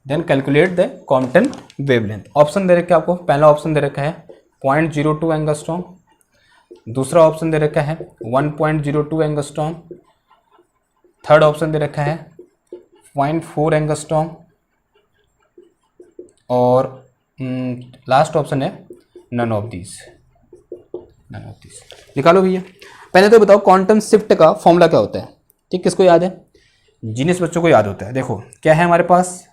Then calculate the Compton wavelength. Option दे रखा है आपको, पहला option दे रखा है 0.02 angstrom, दूसरा option दे रखा है 1.02 एंगस्ट्रॉम, थर्ड ऑप्शन दे रखा है 0.4 एंगस्ट्रॉम, और लास्ट ऑप्शन है नन ऑफ दिस। निकालो भैया, पहले तो बताओ क्वांटम शिफ्ट का फॉर्मूला क्या होता है, ठीक, किसको याद है, जीनियस बच्चों को याद होता है। देखो क्या है हमारे पास,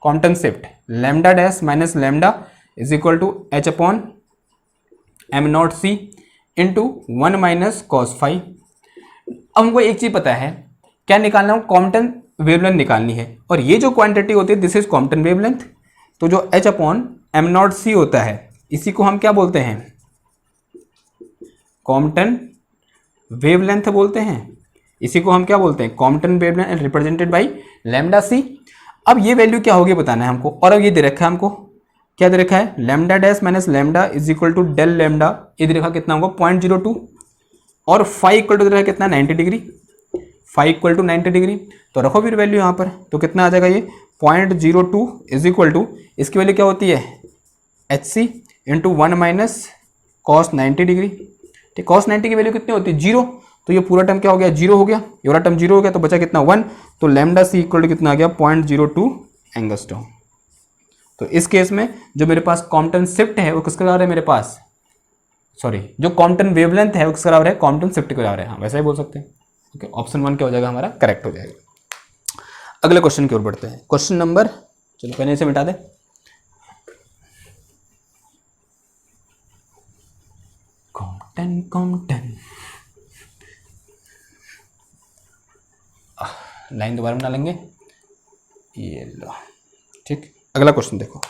quantum shift lambda dash minus lambda is equal to H upon M not C into 1 minus cos five. अब हमको एक चीज पता है, क्या निकालना है, क्वांटम वेवलेंथ निकालनी है, और ये जो क्वांटिटी होती है दिस इज क्वांटम वेवलेंथ। तो जो एच अपॉन एम नॉट सी होता है इसी को हम क्या बोलते हैं, क्वांटम वेवलेंथ बोलते हैं, इसी को हम क्या बोलते हैं, quantum wavelength represented by lambda C. अब ये वैल्यू क्या होगी बताना है हमको, और अब ये दे रखा है हमको, क्या दे रखा है, lambda dash minus lambda is equal to del lambda, ये दे रखा कितना होगा 0.02, और फाइव इक्वल टू दे रखा कितना 90 degree, phi equal to 90 degree, तो रखो फिर वैल्यू यहाँ पर, तो कितना आ जाएगा ये 0.02 इज इक्वल टू, इसकी वैल्यू क्या होती है H C into 1 minus cos 90 degree, ठीक। कॉस 90 की वैल्यू कितनी होती है 0, तो ये पूरा टर्म क्या हो गया 0 हो गया, ये वाला टर्म 0 हो गया, तो बचा कितना 1, तो लैम्डा सी इक्वल टू कितना आ गया 0.02 एंगस्ट्रॉम। तो इस केस में जो मेरे पास क्वांटम शिफ्ट है वो किसके बराबर है मेरे पास, सॉरी जो क्वांटम वेवलेंथ है वो किसके बराबर है, क्वांटम शिफ्ट के बराबर है, हाँ वैसा ही बोल सकते हैं, ओके। ऑप्शन 1 क्या हो जाएगा हमारा, करेक्ट हो जाएगा। अगले क्वेश्चन की ओर बढ़ते हैं, क्वेश्चन नंबर, चलो पहले इसे मिटा दे, क्वांटम लाइन दोबारा बना लेंगे, ये लो, ठीक। अगला क्वेश्चन देखो,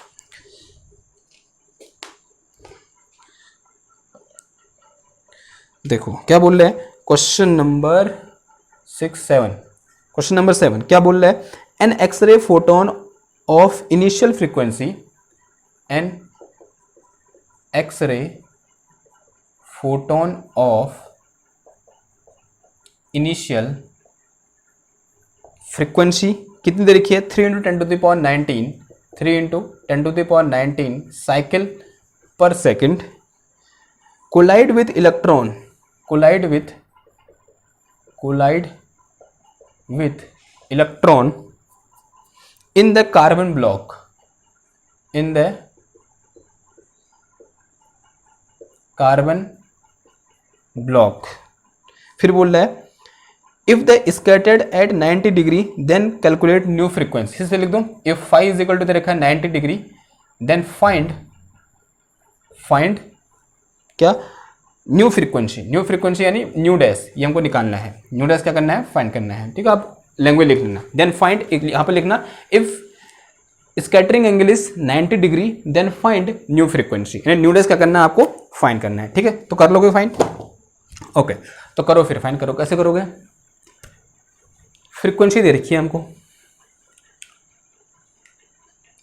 देखो क्या बोल रहे हैं, क्वेश्चन नंबर 7, क्वेश्चन नंबर 7 क्या बोल रहा है, an X-ray photon of initial frequency, an X-ray photon of initial frequency कितनी दे रखी है, 3 इंटू 10⁻19, 3 इंटू 10⁻19 साइकिल पर second, collide with electron, collide with electron in the carbon block, in the carbon block. फिर बोल रहा है if the scattered at 90 degree then calculate new frequency. इसे लिख दो, if phi is equal to दे रखा है 90 डिग्री, देन फाइंड क्या, न्यू फ्रीक्वेंसी। न्यू फ्रीक्वेंसी यानी न्यू डैश, ये हमको निकालना है। न्यू डैश क्या करना है, फाइंड करना है। ठीक है, आप लैंग्वेज लिख लेना। देन फाइंड, यहाँ पे लिखना if scattering angle is 90 degree then find new frequency, यानी न्यू डैश क्या करना है, आपको फाइंड करना है। ठीक है, तो कर लोगे फाइंड। ओके, तो करो, फिर फाइंड करो। कैसे करोगे, फ्रीक्वेंसी दे रखी है हमको,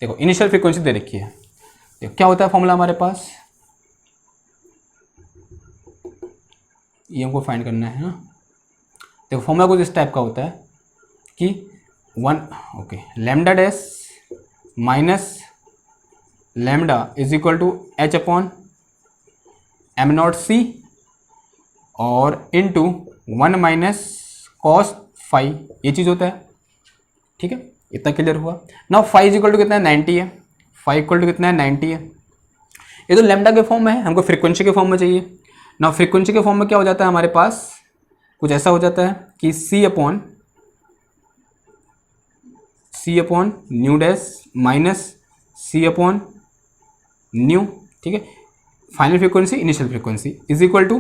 देखो इनिशियल फ्रीक्वेंसी दे रखी है। देखो क्या होता है फॉर्मूला हमारे पास, ये हमको फाइंड करना है ना। देखो फॉर्मूला कुछ इस टाइप का होता है कि lambda dash minus lambda is equal to H upon M not C और इनटू 1 माइनस कॉस फाई, ये चीज़ होता है। ठीक है, इतना क्लियर हुआ ना। फाई इज इक्वल टू कितना है, 90 है। फाई इक्वल टू कितना है, 90 है। ये तो लैम्डा के फॉर्म में है, हमको फ्रीक्वेंसी के फॉर्म में चाहिए ना। फ्रीक्वेंसी के फॉर्म में क्या हो जाता है हमारे पास, कुछ ऐसा हो जाता है कि C upon nu dash minus C upon nu. ठीक है, final frequency initial frequency is equal to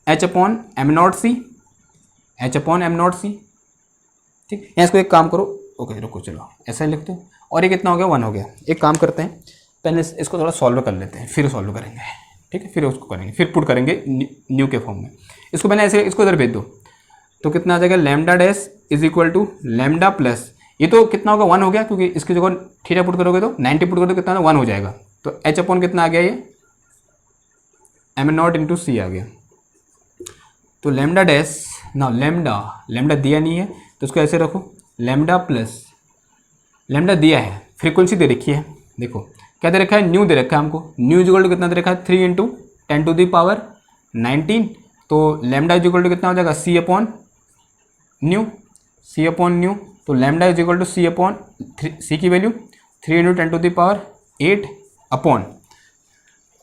H upon M not C, H upon M not C. ठीक, यहाँ इसको एक काम करो, ओके रुको, चलो ऐसा ही लिखते हैं। और ये कितना हो गया, 1 हो गया। एक काम करते हैं, पहले इसको थोड़ा सॉल्व कर लेते हैं, फिर सॉल्व करेंगे। ठीक है, फिर उसको करेंगे, फिर पुट करेंगे न्यू के फॉर्म में। इसको मैंने ऐसे, इसको इधर भेज दो, तो कितना आ जाएगा, lambda dash is equal to lambda plus, ये तो कितना होगा, 1 हो गया, क्योंकि इसकी जगह थीटा पुट करोगे तो 90 पुट करोगे तो कितना 1 हो जाएगा। तो एच अपॉन कितना आ गया, ये एम नॉट इंटू सी आ गया। तो लैम्डा डैश ना, लैम्डा दिया नहीं है तो उसको ऐसे रखो, लैम्डा प्लस, लैम्डा दिया है, फ्रीक्वेंसी दे रखी है। देखो क्या दे रखा है, न्यू दे रखा है हमको। न्यू इज इक्वल टू कितना दे रखा है, 3 इंटू 10⁻19। तो लैम्डा इज इक्वल टू कितना हो जाएगा, C upon nu, C upon nu. तो lambda is equal to C upon C की वैल्यू 3 इंटू 10⁸ अपॉन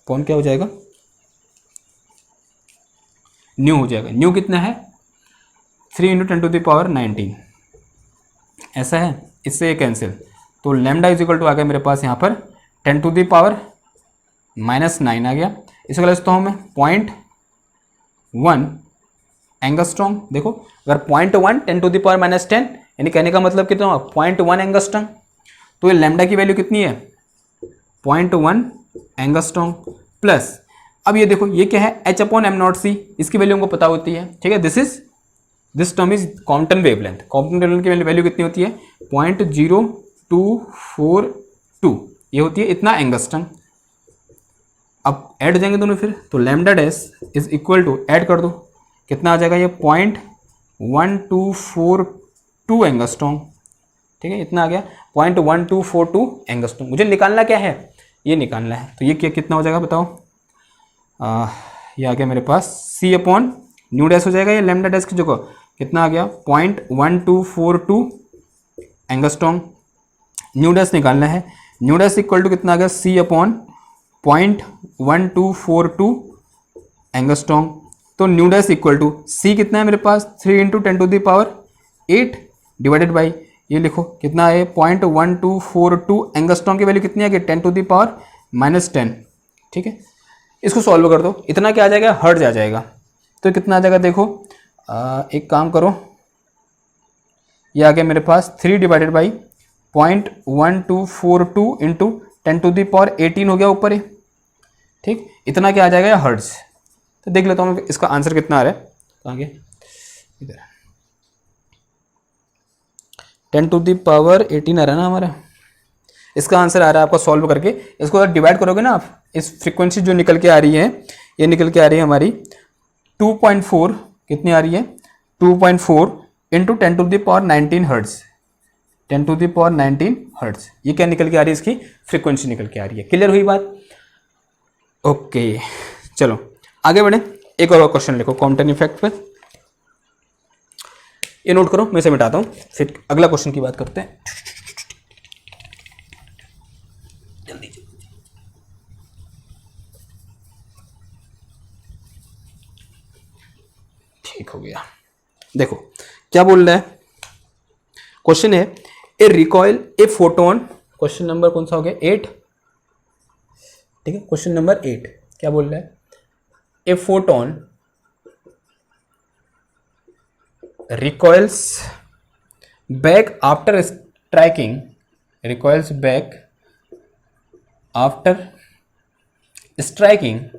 क्या हो जाएगा, न्यू हो जाएगा। न्यू कितना है, 3 इंटू 10⁻19, ऐसा है। इससे ये कैंसिल, तो लैम्डा इज इक्वल टू आ गया मेरे पास यहाँ पर 10⁻⁻9 आ गया। इसको लिखता हूँ मैं 0.1 एंगस्ट्रॉम। देखो अगर 0.1 10⁻⁻10 यानी कहने का मतलब कितना हुआ, 0.1 एंगस्ट्रॉम। तो ये लैम्डा की वैल्यू कितनी है, 0.1 एंगस्ट्रॉम प्लस, अब ये देखो ये क्या है, H upon M not C, इसकी वैल्यू हमको पता होती है। ठीक है, this term is Compton wavelength. Compton wavelength की वैल्यू कितनी होती है, 0.0242, ये होती है इतना एंगस्ट्रम। अब ऐड जाएंगे दोनों फिर, तो lambda dash is equal to, add कर दो, कितना आ जाएगा ये 0.1242 एंगस्ट्रॉम। ठीक है, इतना आ गया 0.1242 एंगस्ट्रॉम। मुझे निकालना क्या है, ये निकालना है। तो ये क्या कितना हो जाएगा बताओ, ये आ गया मेरे पास सी अपॉन न्यू डैश हो जाएगा, ये लैम्डा डैश की जगह कितना आ गया 0.1242 एंगस्ट्रॉम। न्यू डैश निकालना है, न्यू डैश इक्वल टू कितना आ गया, सी अपॉन 0.1242 एंगस्ट्रॉम। तो न्यू डैश इक्वल टू सी कितना है मेरे पास, 3 इंटू 10⁸ डिवाइडेड बाई, ये लिखो कितना है 0.1242 एंगस्ट्रॉम की वैल्यू कितनी आ गई, 10⁻⁻10। ठीक है, इसको सॉल्व कर दो, इतना क्या आ जाएगा, हर्ट्ज आ जाएगा। तो कितना आ जाएगा देखो, एक काम करो, ये आ गया मेरे पास 3 डिवाइडेड बाई 0.1242 इंटू 10⁻18 हो गया ऊपर ही। ठीक, इतना क्या आ जाएगा हर्ट्ज। तो देख लेता हूँ इसका आंसर कितना आ रहा है, आगे इधर 10⁻18 आ रहा है ना हमारा, इसका आंसर आ रहा है आपका सॉल्व करके। इसको अगर डिवाइड करोगे ना आप, इस फ्रीक्वेंसी जो निकल के आ रही है, ये निकल के आ रही है हमारी 2.4, कितनी आ रही है 2.4 इंटू 10⁻19 हर्ट्ज, 10⁻19 हर्ट्ज। ये क्या निकल के आ रही है, इसकी फ्रीक्वेंसी निकल के आ रही है। क्लियर हुई बात? ओके चलो आगे बढ़े। एक और क्वेश्चन लिखो कॉम्पटन इफेक्ट पे, ये नोट करो, मैं इसे मिटाता हूँ, फिर अगला क्वेश्चन की बात करते हैं। जल्दी जल्दी। ठीक हो गया। देखो क्या बोल रहा है, क्वेश्चन है a recoil a photon, question number कौन सा हो गया, 8, ठीक है। क्वेश्चन नंबर 8 क्या बोल रहा है, a photon recoils back after striking, recoils back after striking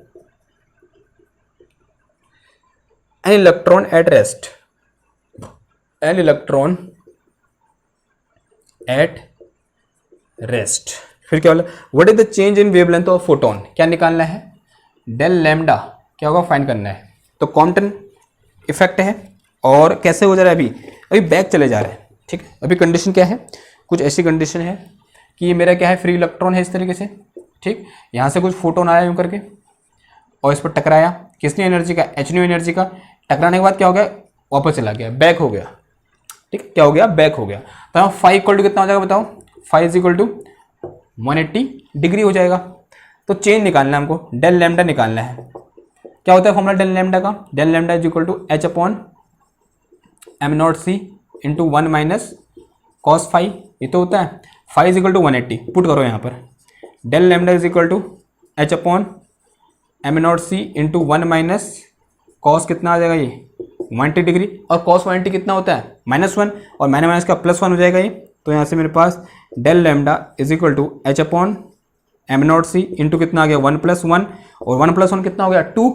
an electron at rest, an electron at rest। फिर क्या बोला, what is the change in wavelength of photon, क्या निकालना है, डेल लैम्डा क्या होगा, फाइंड करना है। तो कॉम्पटन इफेक्ट है और कैसे हो जा रहा है, अभी बैक चले जा रहे हैं, ठीक है। अभी कंडीशन क्या है, कुछ ऐसी कंडीशन है कि ये मेरा क्या है, फ्री इलेक्ट्रॉन है इस तरीके से, ठीक। यहाँ से कुछ फोटोन आया यूँ करके और इस पर टकराया, किसने एनर्जी का, एच न्यू एनर्जी का। टकराने के बाद क्या हो गया, वापस चला गया, बैक हो गया, ठीक। क्या हो गया, बैक हो गया। तो यहाँ फाइव इक्वल टू कितना हो जाएगा बताओ, phi is equal to 180 degree हो जाएगा। तो चेंज निकालना है हमको, डेल लैम्डा निकालना है। क्या होता है फॉर्मूला डेल लैम्डा का, del lambda is equal to H upon M not C into 1 minus cos phi, ये तो होता है। Phi is equal to 180 put करो यहाँ पर, del lambda is equal to H upon M not C into 1 minus cos कितना आ जाएगा, ये 180 डिग्री, और कॉस 180 कितना होता है, -1, और माइनस का +1 हो जाएगा ये। तो यहाँ से मेरे पास del lambda is equal to H upon M not C into कितना आ गया 1 + 1, और 1 + 1 कितना हो गया 2,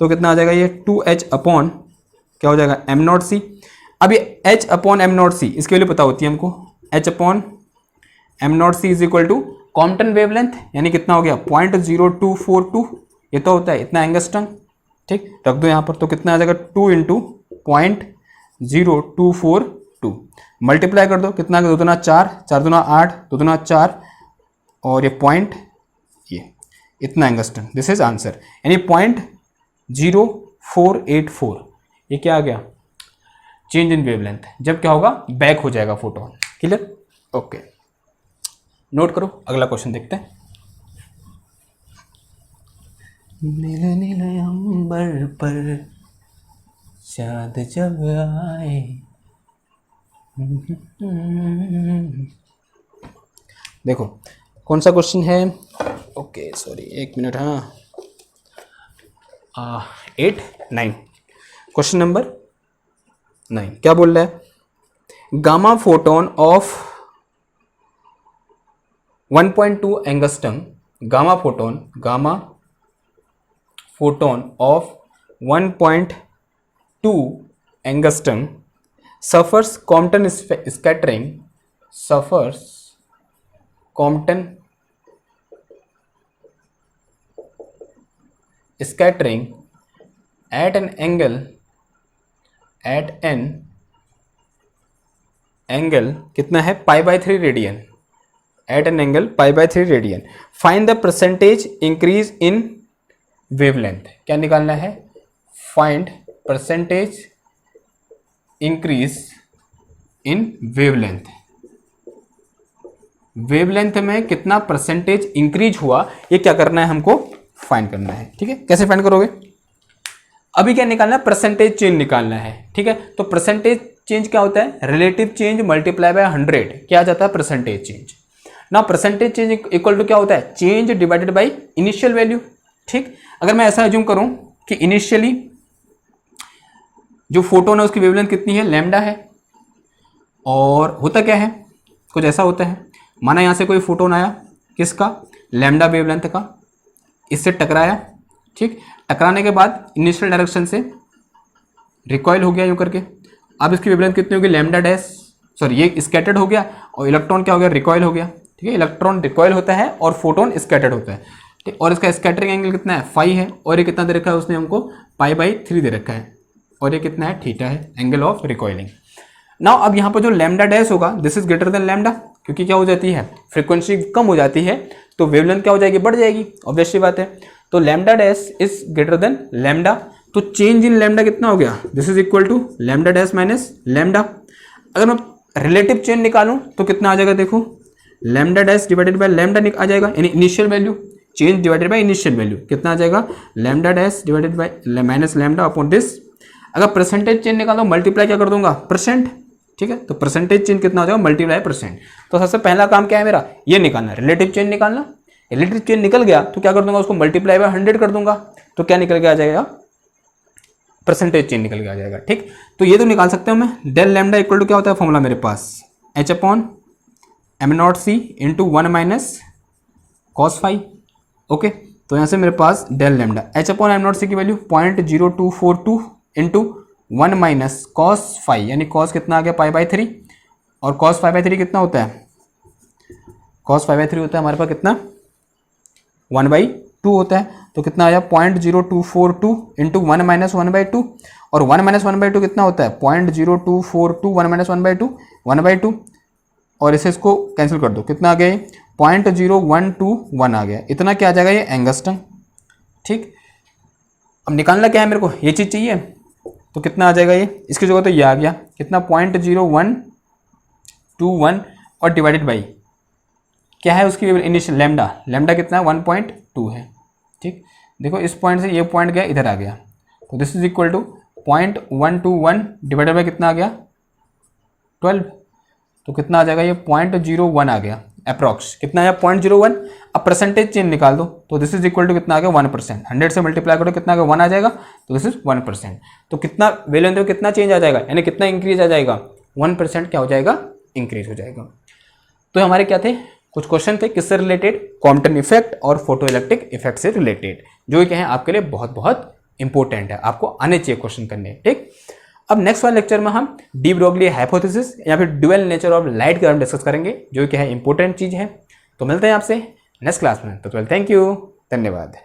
तो कितना आ जाएगा ये 2h अपॉन क्या हो जाएगा एम नॉट सी। अब ये h upon M not C इसकी वैल्यू पता होती है हमको, h upon M not C is equal to Compton wavelength, यानी कितना हो गया 0.0242, ये तो होता है इतना एंगस्ट्रम, ठीक। रख दो यहाँ पर, तो कितना आ जाएगा 2 × 0.0242, मल्टीप्लाई कर दो, कितना आ गया 2 दूना 4, 4 दूना 8, 2 दूना 4, और ये पॉइंट ये इतना एंगस्ट्रम, दिस इज आंसर, यानी 0.0484, ये क्या आ गया, चेंज इन वेवलेंथ, जब क्या होगा बैक हो जाएगा फोटोन। क्लियर, ओके नोट करो, अगला क्वेश्चन देखते हैं। नीले नीले अंबर पर चाँद जब आए, देखो कौन सा क्वेश्चन है, ओके सॉरी 1 मिनट, हाँ 8 9, क्वेश्चन नंबर 9 क्या बोल रहा है, gamma photon of 1.2 angstrom, gamma photon of 1.2 angstrom suffers Compton scattering, suffers Compton scattering at an angle कितना है π/3 radian, at an angle π/3 radian. Find the percentage increase in wavelength, क्या निकालना है, find percentage increase in wavelength, wavelength में कितना percentage increase हुआ, ये क्या करना है हमको फाइंड करना है, ठीक है। कैसे फाइंड करोगे, अभी क्या निकालना है, परसेंटेज चेंज निकालना है, ठीक है। तो परसेंटेज चेंज क्या होता है, रिलेटिव चेंज मल्टीप्लाई बाय 100, क्या आ जाता है परसेंटेज चेंज ना। परसेंटेज चेंज इक्वल टू क्या होता है, change divided by initial value, ठीक। अगर मैं ऐसा अज्यूम करूं कि इनिशियली जो फोटोन है उसकी वेवलेंथ कितनी है, लैम्डा है, और होता क्या है, कुछ ऐसा होता है, माना यहाँ से कोई फोटोन आया, किसका, लैम्डा वेवलेंथ का, इससे टकराया, ठीक। टकराने के बाद इनिशियल डायरेक्शन से रिकॉइल हो गया यूँ करके, अब इसकी वेवलेंथ कितनी होगी, लैम्डा डैश, सॉरी ये स्कैटर्ड हो गया, और इलेक्ट्रॉन क्या हो गया, रिकॉइल हो गया, ठीक है। इलेक्ट्रॉन रिकॉइल होता है और फोटोन स्कैटर्ड होता है, ठीक। और इसका स्कैटरिंग एंगल कितना है, फाई है, और ये कितना दे रखा है उसने हमको π/3 दे रखा है, और ये कितना है, थीटा है, एंगल ऑफ रिकॉइलिंग। नाउ अब यहाँ पर जो लैम्डा डैश होगा this is greater than lambda, क्योंकि क्या हो जाती है, फ्रीक्वेंसी कम हो जाती है तो वेवलेंथ क्या हो जाएगी, बढ़ जाएगी, ऑब्वियस सी बात है। तो lambda dash is greater than lambda, तो चेंज इन लैम्डा कितना हो गया, this is equal to lambda dash minus lambda. अगर मैं रिलेटिव चेंज निकालूं तो कितना आ जाएगा, देखो lambda dash divided by lambda आ जाएगा, यानी initial value, change divided by initial value कितना आ जाएगा, lambda dash divided by minus lambda upon this. अगर परसेंटेज चेंज निकालो मल्टीप्लाई क्या कर दूंगा, परसेंट, ठीक है, तो परसेंटेज चेंज कितना हो जाएगा, मल्टीप्लाई परसेंट। तो सबसे पहला काम क्या है मेरा, ये निकालना, रिलेटिव चेंज निकालना। रिलेटिव चेंज निकल गया तो क्या कर दूंगा, उसको मल्टीप्लाई बाय 100 कर दूंगा, तो क्या निकल के आ जाएगा, परसेंटेज चेंज निकल के आ जाएगा। ठीक, तो ये तो निकाल सकते हो मैं। डेल लैम्डा इक्वल टू क्या होता है फॉर्मूला मेरे पास, H upon M not C into 1 minus cos phi. Okay, तो यहाँ से मेरे पास del lambda H upon M not C की value 0.0242 into 1 minus cos phi, यानी कॉस कितना आ गया, π/3, और कॉस π/3 कितना होता है, कॉस π/3 होता है हमारे पास कितना, 1/2 होता है, तो कितना आया 0.0242 इंटू 1 माइनस 1/2, और 1 माइनस 1/2 कितना होता है 0.0242 1 माइनस 1/2 1/2, और इसे इसको कैंसिल कर दो, कितना आ गया 0.0121 आ गया, इतना क्या आ जाएगा ये एंगस्टन। ठीक, अब निकालना क्या है मेरे को, ये चीज़ चाहिए, तो कितना आ जाएगा ये, इसकी जगह तो ये आ गया कितना 0.0121 और डिवाइडेड बाई क्या है उसकी इनिशियल लैम्डा, लैम्डा कितना है 1.2 है। ठीक, देखो इस पॉइंट से ये पॉइंट गया इधर आ गया, तो this is equal to 0.121 divided by कितना आ गया 12, तो कितना आ जाएगा ये 0.01 आ गया अप्रॉक्स, कितना आया 0.01। अब परसेंटेज चेंज निकाल दो, तो दिस इज इक्वल टू कितना आ गया 1%, 100 से मल्टीप्लाई करो कितना आ गया 1 आ जाएगा, तो दिस इज 1%। तो कितना वैल्यू में कितना चेंज आ जाएगा, यानी कितना इंक्रीज आ जाएगा, 1% क्या हो जाएगा, इंक्रीज हो जाएगा। तो हमारे क्या थे, कुछ क्वेश्चन थे किससे रिलेटेड, कॉम्पटन इफेक्ट और फोटो इलेक्ट्रिक इफेक्ट से रिलेटेड, जो कि हैं आपके लिए बहुत बहुत इंपॉर्टेंट है, आपको आने चाहिए क्वेश्चन करने। ठीक, अब नेक्स्ट वाले लेक्चर में हम डी ब्रोगली हाइपोथेसिस या फिर ड्यूअल नेचर ऑफ लाइट के बारे में डिस्कस करेंगे, जो कि है इंपॉर्टेंट चीज है। तो मिलते हैं आपसे नेक्स्ट क्लास में, तो थैंक यू, धन्यवाद।